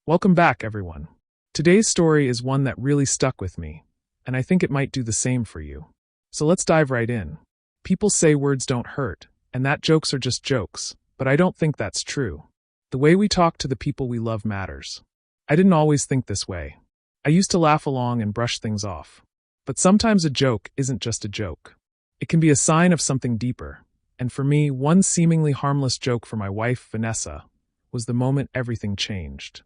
Welcome back, everyone. Today's story is one that really stuck with me, and I think it might do the same for you. So let's dive right in. People say words don't hurt, and that jokes are just jokes, but I don't think that's true. The way we talk to the people we love matters. I didn't always think this way. I used to laugh along and brush things off. But sometimes a joke isn't just a joke. It can be a sign of something deeper. And for me, one seemingly harmless joke for my wife, Vanessa, was the moment everything changed.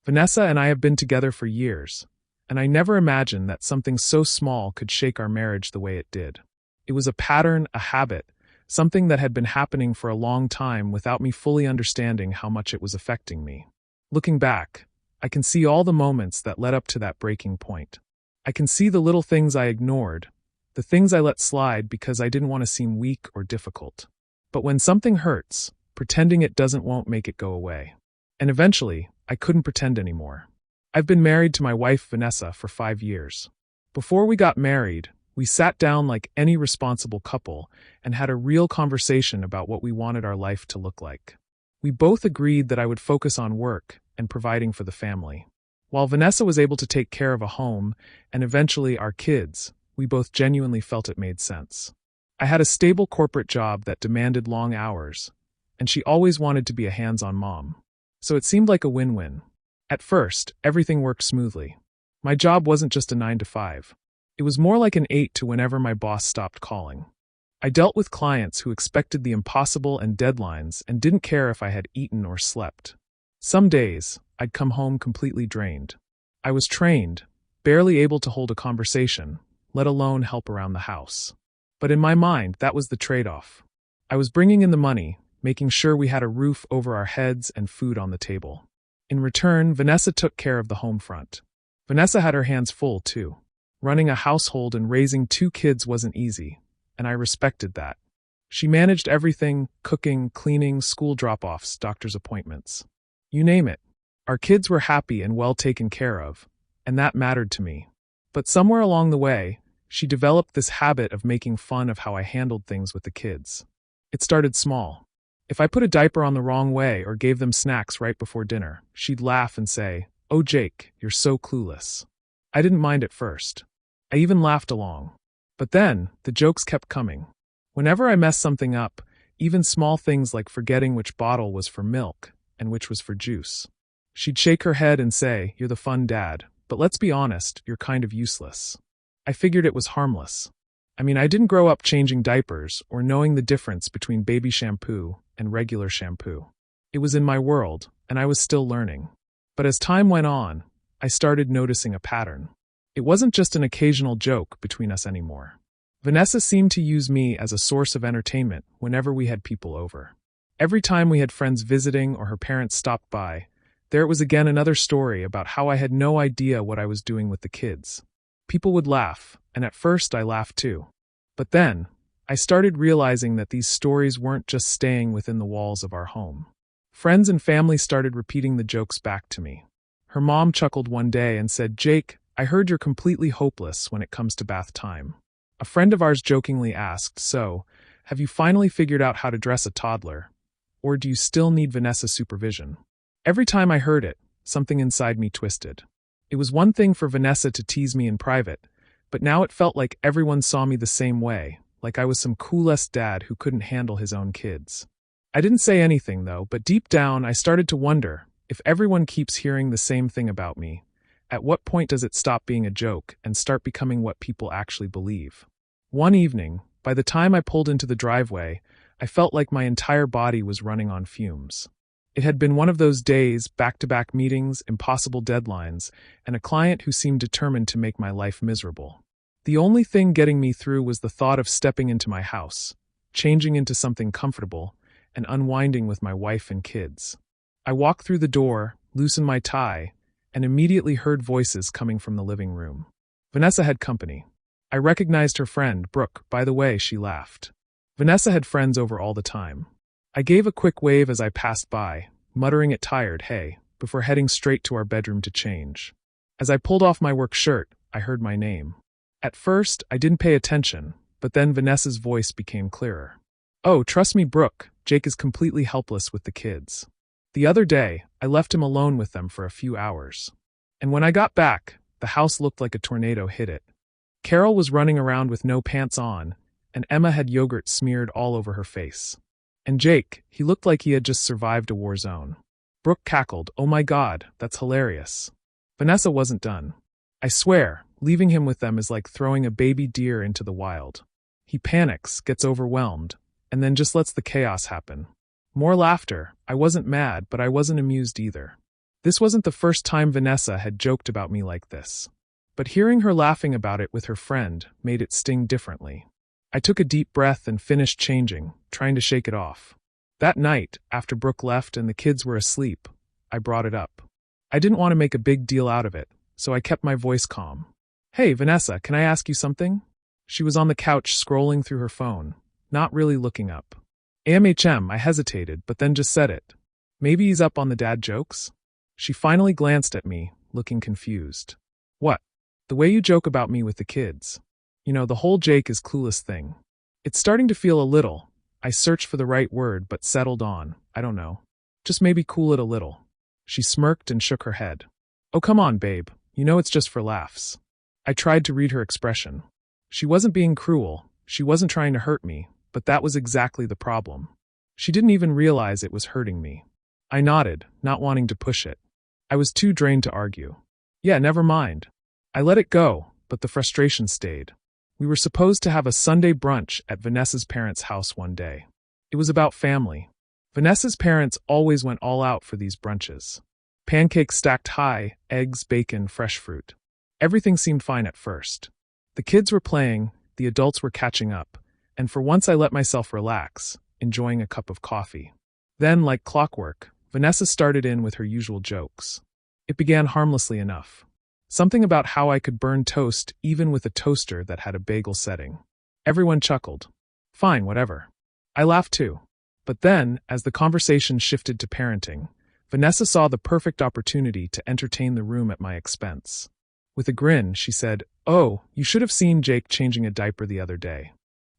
Vanessa and I have been together for years, and I never imagined that something so small could shake our marriage the way it did. It was a pattern, a habit, something that had been happening for a long time without me fully understanding how much it was affecting me. Looking back, I can see all the moments that led up to that breaking point. I can see the little things I ignored, the things I let slide because I didn't want to seem weak or difficult. But when something hurts, pretending it doesn't won't make it go away. And eventually, I couldn't pretend anymore. I've been married to my wife, Vanessa, for 5 years. Before we got married, we sat down like any responsible couple and had a real conversation about what we wanted our life to look like. We both agreed that I would focus on work and providing for the family. While Vanessa was able to take care of a home and eventually our kids, we both genuinely felt it made sense. I had a stable corporate job that demanded long hours, and she always wanted to be a hands-on mom. So it seemed like a win-win. At first, everything worked smoothly. My job wasn't just a 9 to 5. It was more like an 8 to whenever my boss stopped calling. I dealt with clients who expected the impossible and deadlines and didn't care if I had eaten or slept. Some days, I'd come home completely drained. I was trained, barely able to hold a conversation, let alone help around the house. But in my mind, that was the trade-off. I was bringing in the money, making sure we had a roof over our heads and food on the table. In return, Vanessa took care of the home front. Vanessa had her hands full, too. Running a household and raising 2 kids wasn't easy, and I respected that. She managed everything: cooking, cleaning, school drop-offs, doctor's appointments. You name it. Our kids were happy and well taken care of, and that mattered to me. But somewhere along the way, she developed this habit of making fun of how I handled things with the kids. It started small. If I put a diaper on the wrong way or gave them snacks right before dinner, she'd laugh and say, "Oh, Jake, you're so clueless." I didn't mind at first. I even laughed along. But then, the jokes kept coming. Whenever I messed something up, even small things like forgetting which bottle was for milk and which was for juice, she'd shake her head and say, "You're the fun dad, but let's be honest, you're kind of useless." I figured it was harmless. I didn't grow up changing diapers or knowing the difference between baby shampoo and regular shampoo. It was in my world, and I was still learning. But as time went on, I started noticing a pattern. It wasn't just an occasional joke between us anymore. Vanessa seemed to use me as a source of entertainment whenever we had people over. Every time we had friends visiting or her parents stopped by, there it was again another story about how I had no idea what I was doing with the kids. People would laugh, and at first I laughed too. But then, I started realizing that these stories weren't just staying within the walls of our home. Friends and family started repeating the jokes back to me. Her mom chuckled one day and said, "Jake, I heard you're completely hopeless when it comes to bath time." A friend of ours jokingly asked, "So, have you finally figured out how to dress a toddler? Or do you still need Vanessa's supervision?" Every time I heard it, something inside me twisted. It was one thing for Vanessa to tease me in private, but now it felt like everyone saw me the same way, like I was some cool-ass dad who couldn't handle his own kids. I didn't say anything, though, but deep down I started to wonder, if everyone keeps hearing the same thing about me, at what point does it stop being a joke and start becoming what people actually believe? One evening, by the time I pulled into the driveway, I felt like my entire body was running on fumes. It had been one of those days, back-to-back meetings, impossible deadlines, and a client who seemed determined to make my life miserable. The only thing getting me through was the thought of stepping into my house, changing into something comfortable, and unwinding with my wife and kids. I walked through the door, loosened my tie, and immediately heard voices coming from the living room. Vanessa had company. I recognized her friend, Brooke. By the way, she laughed. Vanessa had friends over all the time. I gave a quick wave as I passed by, muttering a tired "hey," before heading straight to our bedroom to change. As I pulled off my work shirt, I heard my name. At first, I didn't pay attention, but then Vanessa's voice became clearer. "Oh, trust me, Brooke, Jake is completely helpless with the kids." The other day, I left him alone with them for a few hours. And when I got back, the house looked like a tornado hit it. Carol was running around with no pants on, and Emma had yogurt smeared all over her face. And Jake, he looked like he had just survived a war zone. Brooke cackled, "Oh my God, that's hilarious." Vanessa wasn't done. "I swear, leaving him with them is like throwing a baby deer into the wild. He panics, gets overwhelmed, and then just lets the chaos happen." More laughter. I wasn't mad, but I wasn't amused either. This wasn't the first time Vanessa had joked about me like this. But hearing her laughing about it with her friend made it sting differently. I took a deep breath and finished changing, trying to shake it off. That night, after Brooke left and the kids were asleep, I brought it up. I didn't want to make a big deal out of it, so I kept my voice calm. "Hey, Vanessa, can I ask you something?" She was on the couch scrolling through her phone, not really looking up. I hesitated, but then just said it. "Maybe he's up on the dad jokes?" She finally glanced at me, looking confused. "What?" "The way you joke about me with the kids. You know, the whole Jake is clueless thing." It's starting to feel a little. I searched for the right word but settled on, I don't know. Just maybe cool it a little. She smirked and shook her head. "Oh, come on, babe. You know it's just for laughs." I tried to read her expression. She wasn't being cruel. She wasn't trying to hurt me, but that was exactly the problem. She didn't even realize it was hurting me. I nodded, not wanting to push it. I was too drained to argue. "Yeah, never mind." I let it go, but the frustration stayed. We were supposed to have a Sunday brunch at Vanessa's parents' house one day. It was about family. Vanessa's parents always went all out for these brunches. Pancakes stacked high, eggs, bacon, fresh fruit. Everything seemed fine at first. The kids were playing, the adults were catching up, and for once I let myself relax, enjoying a cup of coffee. Then, like clockwork, Vanessa started in with her usual jokes. It began harmlessly enough. Something about how I could burn toast even with a toaster that had a bagel setting. Everyone chuckled. Fine, whatever. I laughed too. But then, as the conversation shifted to parenting, Vanessa saw the perfect opportunity to entertain the room at my expense. With a grin, she said, "Oh, you should have seen Jake changing a diaper the other day."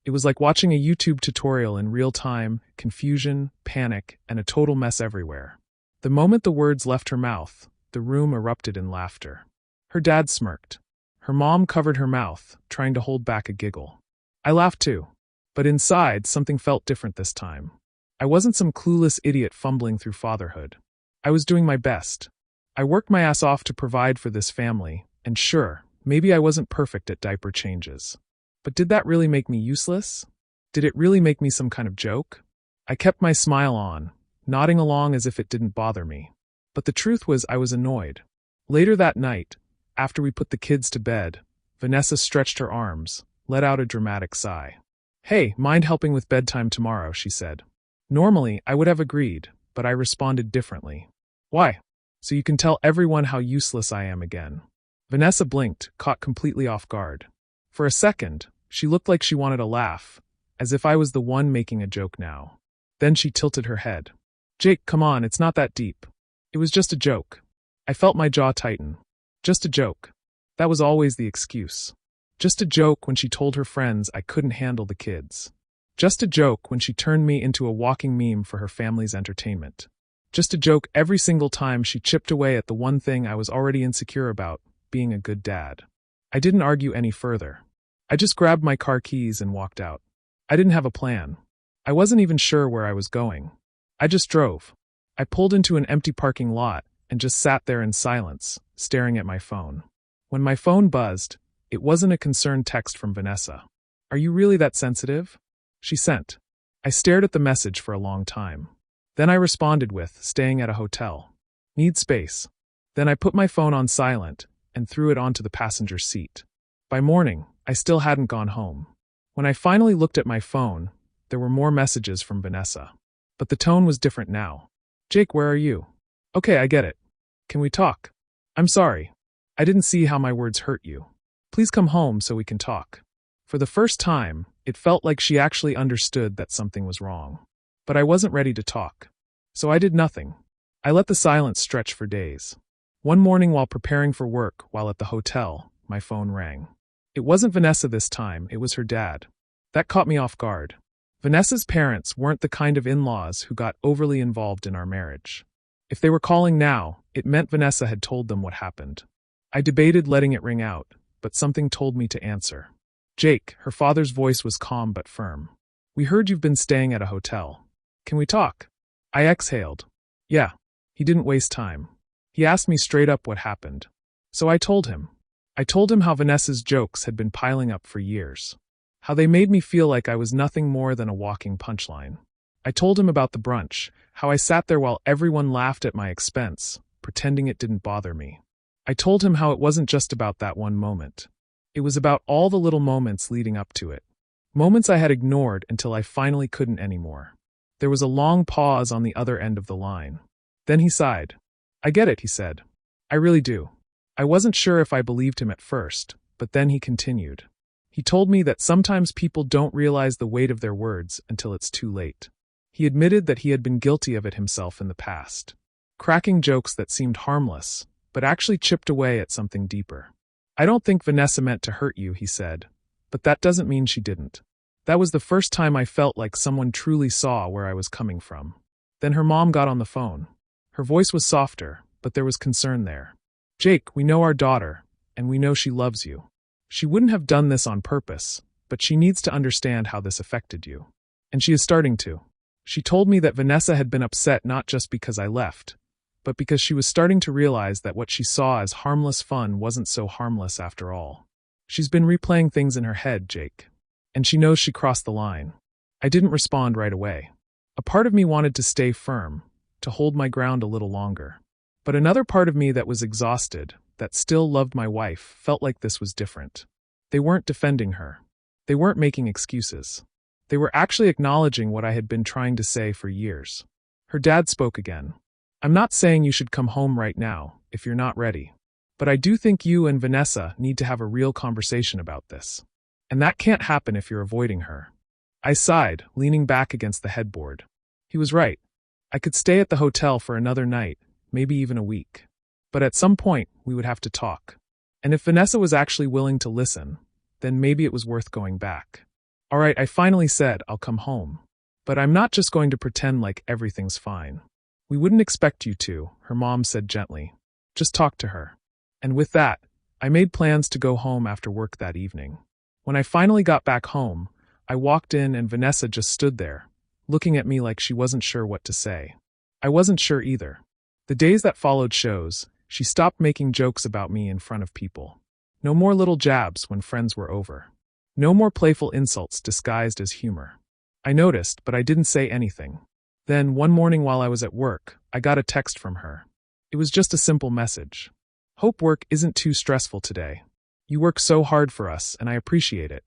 It was like watching a YouTube tutorial in real time, confusion, panic, and a total mess everywhere. The moment the words left her mouth, the room erupted in laughter. Her dad smirked. Her mom covered her mouth, trying to hold back a giggle. I laughed too. But inside, something felt different this time. I wasn't some clueless idiot fumbling through fatherhood. I was doing my best. I worked my ass off to provide for this family, and sure, maybe I wasn't perfect at diaper changes. But did that really make me useless? Did it really make me some kind of joke? I kept my smile on, nodding along as if it didn't bother me. But the truth was I was annoyed. Later that night, after we put the kids to bed, Vanessa stretched her arms, let out a dramatic sigh. "Hey, mind helping with bedtime tomorrow," she said. Normally, I would have agreed, but I responded differently. "Why?" "So you can tell everyone how useless I am again." Vanessa blinked, caught completely off guard. For a second, she looked like she wanted a laugh, as if I was the one making a joke now. Then she tilted her head. "Jake, come on, it's not that deep. It was just a joke." I felt my jaw tighten. Just a joke. That was always the excuse. Just a joke when she told her friends I couldn't handle the kids. Just a joke when she turned me into a walking meme for her family's entertainment. Just a joke every single time she chipped away at the one thing I was already insecure about, being a good dad. I didn't argue any further. I just grabbed my car keys and walked out. I didn't have a plan. I wasn't even sure where I was going. I just drove. I pulled into an empty parking lot and just sat there in silence, staring at my phone. When my phone buzzed, it wasn't a concerned text from Vanessa. "Are you really that sensitive?" she sent. I stared at the message for a long time. Then I responded with, "Staying at a hotel. Need space." Then I put my phone on silent and threw it onto the passenger seat. By morning, I still hadn't gone home. When I finally looked at my phone, there were more messages from Vanessa. But the tone was different now. "Jake, where are you?" "Okay, I get it. Can we talk?" "I'm sorry. I didn't see how my words hurt you. Please come home so we can talk." For the first time, it felt like she actually understood that something was wrong. But I wasn't ready to talk. So I did nothing. I let the silence stretch for days. One morning while preparing for work while at the hotel, my phone rang. It wasn't Vanessa this time, it was her dad. That caught me off guard. Vanessa's parents weren't the kind of in-laws who got overly involved in our marriage. If they were calling now, it meant Vanessa had told them what happened. I debated letting it ring out, but something told me to answer. Jake, her father's voice was calm but firm. We heard you've been staying at a hotel. Can we talk? I exhaled. Yeah. He didn't waste time. He asked me straight up what happened. So I told him. I told him how Vanessa's jokes had been piling up for years. How they made me feel like I was nothing more than a walking punchline. I told him about the brunch, how I sat there while everyone laughed at my expense, pretending it didn't bother me. I told him how it wasn't just about that one moment. It was about all the little moments leading up to it. Moments I had ignored until I finally couldn't anymore. There was a long pause on the other end of the line. Then he sighed. I get it, he said. I really do. I wasn't sure if I believed him at first, but then he continued. He told me that sometimes people don't realize the weight of their words until it's too late. He admitted that he had been guilty of it himself in the past. Cracking jokes that seemed harmless, but actually chipped away at something deeper. I don't think Vanessa meant to hurt you, he said, but that doesn't mean she didn't. That was the first time I felt like someone truly saw where I was coming from. Then her mom got on the phone. Her voice was softer, but there was concern there. Jake, we know our daughter, and we know she loves you. She wouldn't have done this on purpose, but she needs to understand how this affected you. And she is starting to. She told me that Vanessa had been upset not just because I left, but because she was starting to realize that what she saw as harmless fun wasn't so harmless after all. She's been replaying things in her head, Jake. And she knows she crossed the line. I didn't respond right away. A part of me wanted to stay firm, to hold my ground a little longer. But another part of me that was exhausted, that still loved my wife, felt like this was different. They weren't defending her. They weren't making excuses. They were actually acknowledging what I had been trying to say for years. Her dad spoke again. I'm not saying you should come home right now, if you're not ready. But I do think you and Vanessa need to have a real conversation about this. And that can't happen if you're avoiding her. I sighed, leaning back against the headboard. He was right. I could stay at the hotel for another night, maybe even a week. But at some point, we would have to talk. And if Vanessa was actually willing to listen, then maybe it was worth going back. All right, I finally said, I'll come home. But I'm not just going to pretend like everything's fine. We wouldn't expect you to, her mom said gently. Just talk to her. And with that, I made plans to go home after work that evening. When I finally got back home, I walked in and Vanessa just stood there, looking at me like she wasn't sure what to say. I wasn't sure either. The days that followed shows, she stopped making jokes about me in front of people. No more little jabs when friends were over. No more playful insults disguised as humor. I noticed, but I didn't say anything. Then, one morning while I was at work, I got a text from her. It was just a simple message. Hope work isn't too stressful today. You work so hard for us, and I appreciate it.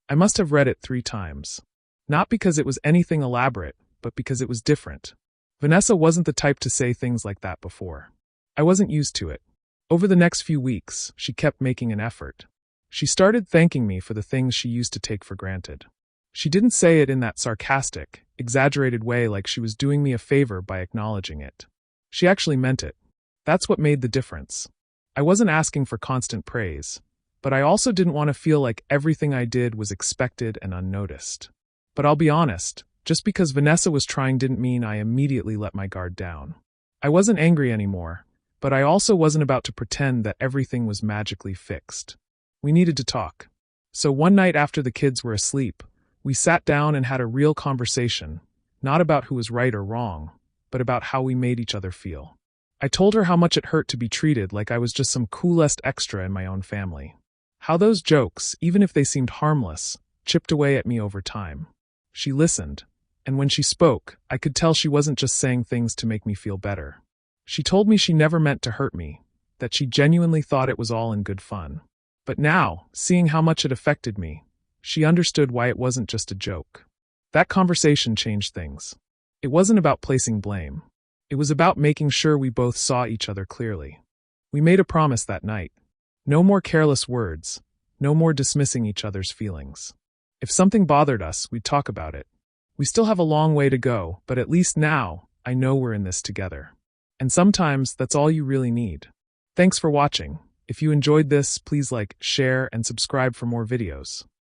I must have read it 3 times. Not because it was anything elaborate, but because it was different. Vanessa wasn't the type to say things like that before. I wasn't used to it. Over the next few weeks, she kept making an effort. She started thanking me for the things she used to take for granted. She didn't say it in that sarcastic, exaggerated way like she was doing me a favor by acknowledging it. She actually meant it. That's what made the difference. I wasn't asking for constant praise, but I also didn't want to feel like everything I did was expected and unnoticed. But I'll be honest, just because Vanessa was trying didn't mean I immediately let my guard down. I wasn't angry anymore, but I also wasn't about to pretend that everything was magically fixed. We needed to talk. So one night after the kids were asleep, we sat down and had a real conversation, not about who was right or wrong, but about how we made each other feel. I told her how much it hurt to be treated like I was just some coolest extra in my own family. How those jokes, even if they seemed harmless, chipped away at me over time. She listened, and when she spoke, I could tell she wasn't just saying things to make me feel better. She told me she never meant to hurt me, that she genuinely thought it was all in good fun. But now, seeing how much it affected me, she understood why it wasn't just a joke. That conversation changed things. It wasn't about placing blame. It was about making sure we both saw each other clearly. We made a promise that night. No more careless words, no more dismissing each other's feelings. If something bothered us, we'd talk about it. We still have a long way to go, but at least now, I know we're in this together. And sometimes, that's all you really need. Thanks for watching. If you enjoyed this, please like, share, and subscribe for more videos.